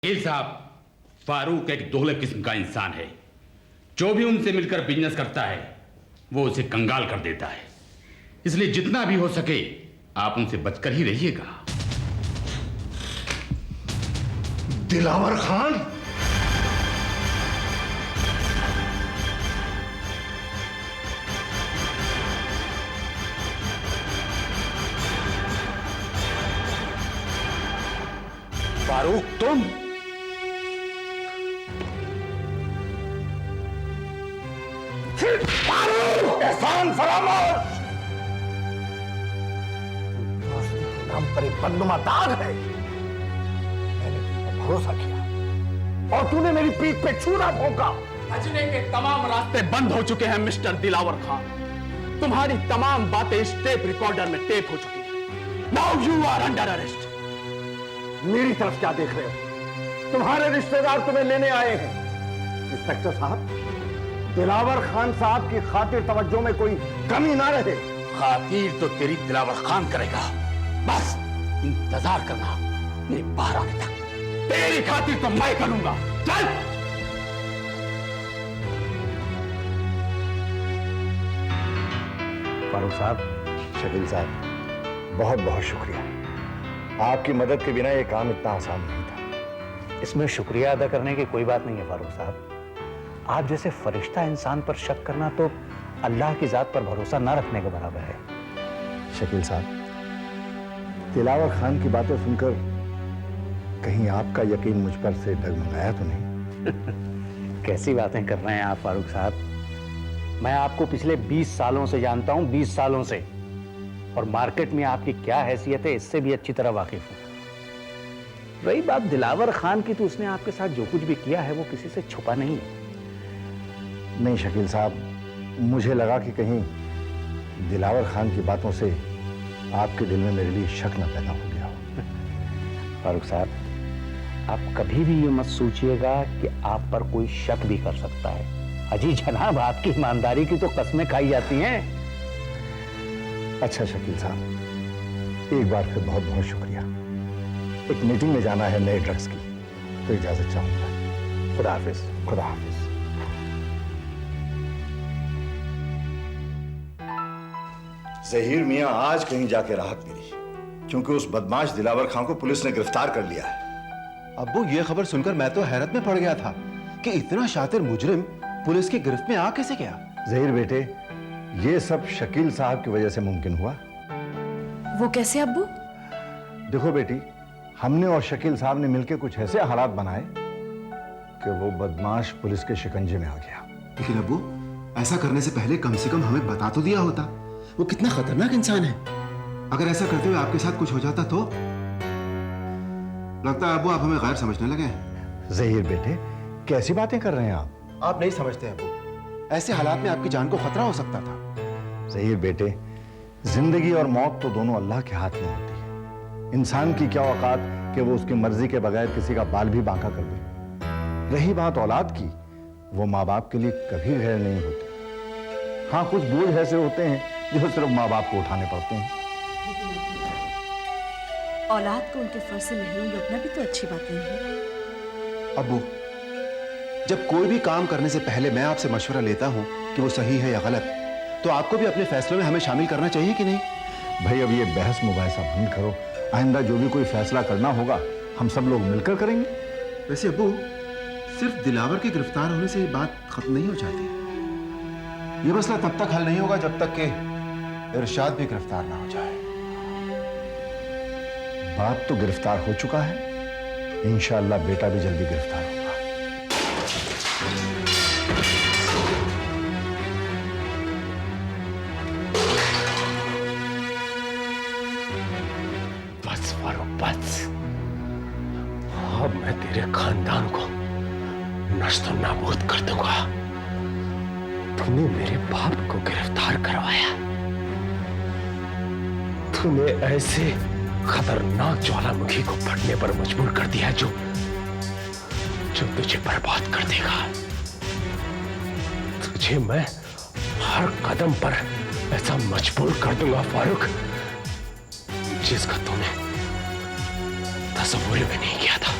वकील साहब, फारूक एक दोगले किस्म का इंसान है। जो भी उनसे मिलकर बिजनेस करता है वो उसे कंगाल कर देता है। इसलिए जितना भी हो सके आप उनसे बचकर ही रहिएगा। दिलावर खान, फारूक, तुम एहसान फरामोश। नाम पर एक बदनुमा दाग है। मैंने तुम पर भरोसा किया और तूने मेरी पीठ पे छुरा भोंका। बचने के तमाम रास्ते बंद हो चुके हैं मिस्टर दिलावर खान। तुम्हारी तमाम बातें इस टेप रिकॉर्डर में टेप हो चुकी हैं। Now you are under arrest. मेरी तरफ क्या देख रहे हो? तुम्हारे रिश्तेदार तुम्हें लेने आए हैं। इंस्पेक्टर साहब, दिलावर खान साहब की खातिर तवज्जो में कोई कमी ना रहे। खातिर तो तेरी दिलावर खान करेगा। बस इंतजार करना मेरे बाहर आने तक। तेरी खातिर तो मैं करूंगा। चल। फारूक साहब, शकील साहब, बहुत बहुत शुक्रिया। आपकी मदद के बिना यह काम इतना आसान नहीं था। इसमें शुक्रिया अदा करने की कोई बात नहीं है फारूक साहब। आप जैसे फरिश्ता इंसान पर शक करना तो अल्लाह की जात पर भरोसा ना रखने के बराबर है। शकील साहब, दिलावर खान की बातें सुनकर कहीं आपका यकीन मुझ पर से डगमगाया तो नहीं? कैसी बातें कर रहे हैं आप फारूक साहब? मैं आपको पिछले 20 सालों से जानता हूं, 20 सालों से, और मार्केट में आपकी क्या हैसियत है इससे भी अच्छी तरह वाकिफ हूं। रही बात दिलावर खान की, तो उसने आपके साथ जो कुछ भी किया है वो किसी से छुपा नहीं है। नहीं शकील साहब, मुझे लगा कि कहीं दिलावर खान की बातों से आपके दिल में मेरे लिए शक न पैदा हो गया हो। फारूक साहब, आप कभी भी ये मत सोचिएगा कि आप पर कोई शक भी कर सकता है। अजी जनाब, आपकी ईमानदारी की तो कस्में खाई जाती हैं। अच्छा शकील साहब, एक बार फिर बहुत बहुत शुक्रिया। एक मीटिंग में जाना है नए ड्रग्स की, तो इजाजत चाहूंगा। खुदा हाफिज। खुदा हाफिज। जहीर मियां आज कहीं जाके राहत मिली, क्योंकि उस बदमाश दिलावर खान को पुलिस ने गिरफ्तार कर लिया है। अब्बू, ये खबर सुनकर मैं तो हैरत में पड़ गया था कि इतना शातिर मुजरिम पुलिस की गिरफ्त में आ कैसे गया। जहीर बेटे, ये सब शकील साहब की वजह से मुमकिन हुआ। वो कैसे अब्बू? देखो बेटी, हमने और शकील साहब ने मिलकर कुछ ऐसे हालात बनाए कि वो बदमाश पुलिस के शिकंजे में आ गया। लेकिन अब्बू, ऐसा करने से पहले कम से कम हमें बता तो दिया होता। वो कितना खतरनाक इंसान है। अगर ऐसा करते हुए आपके साथ कुछ हो जाता तो? लगता है अब्बू आप हमें गैर समझने लगे हैं। जहीर बेटे, कैसी बातें कर रहे हैं आप? आप नहीं समझते अब्बू, ऐसे हालात में आपकी जान को खतरा हो सकता था। जहीर बेटे, जिंदगी और मौत तो दोनों अल्लाह के हाथ में होती है। इंसान की क्या औकात कि वो उसकी मर्जी के बगैर किसी का बाल भी बांका कर दे। रही बात औलाद की, वो माँ बाप के लिए कभी गैर नहीं होती। हाँ, कुछ बोझ ऐसे होते हैं जो सिर्फ माँ बाप को उठाने पड़ते हैं। औलाद को उनके फर्ज से महरूम रखना भी तो अच्छी बात नहीं है। अब्बू, जब कोई भी काम करने से पहले मैं आपसे मशवरा लेता हूं कि वो सही है या गलत, तो आपको भी अपने फैसलों में हमें शामिल करना चाहिए कि नहीं? भाई, अब ये बहस मुबाहिसा बंद करो। आइंदा जो भी कोई फैसला करना होगा हम सब लोग मिलकर करेंगे। वैसे अब्बू, सिर्फ दिलावर के गिरफ्तार होने से ये बात खत्म नहीं हो जाती। ये मसला तब तक हल नहीं होगा जब तक कि इरशाद भी गिरफ्तार ना हो जाए। बाप तो गिरफ्तार हो चुका है, इंशाअल्लाह बेटा भी जल्दी गिरफ्तार होगा। बस फारूक, बस। अब मैं तेरे खानदान को नस्तो नाबूद कर दूंगा। तूने मेरे बाप को गिरफ्तार करवाया। तूने ऐसे खतरनाक ज्वालामुखी को फटने पर मजबूर कर दिया जो तुझे बर्बाद कर देगा। तुझे मैं हर कदम पर ऐसा मजबूर कर दूंगा फारूक, जिसका तूने तस्वीर में नहीं किया था।